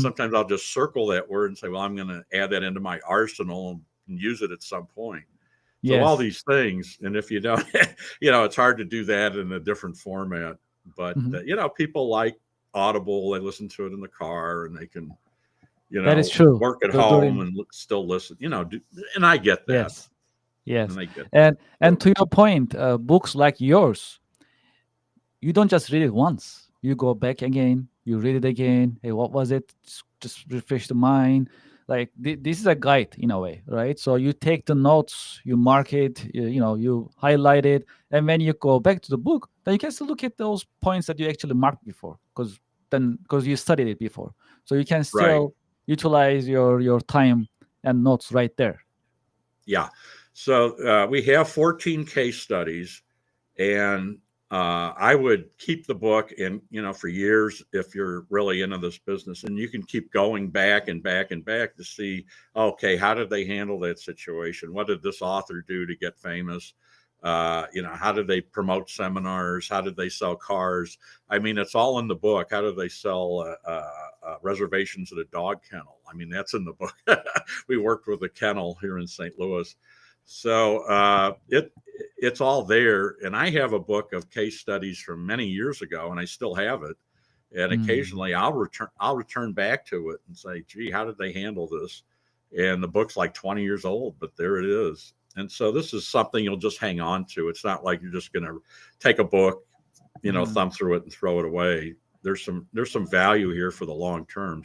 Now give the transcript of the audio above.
sometimes I'll just circle that word and say, well, I'm going to add that into my arsenal and use it at some point. So all Yes. these things, and if you don't, it's hard to do that in a different format. But people like Audible; they listen to it in the car, and they can, That is true. work at home and still listen. And I get that. Yes. Yes. And I get And that. to your point, books like yours, you don't just read it once. You go back again, you read it again. Hey, what was it? Just refresh the mind. Like this is a guide in a way, right? So you take the notes, you mark it, you highlight it, and when you go back to the book, then you can still look at those points that you actually marked before, because you studied it before. So you can still utilize your time and notes right there. Yeah. So we have 14 case studies, and I would keep the book and, for years if you're really into this business, and you can keep going back and back and back to see, okay, how did they handle that situation? What did this author do to get famous? How did they promote seminars? How did they sell cars? I mean, it's all in the book. How did they sell reservations at a dog kennel? I mean, that's in the book. We worked with a kennel here in St. Louis. So it's all there. And I have a book of case studies from many years ago, and I still have it. And occasionally I'll return back to it and say, gee, how did they handle this? And the book's like 20 years old, but there it is. And so this is something you'll just hang on to. It's not like you're just going to take a book, thumb through it and throw it away. There's some value here for the long term.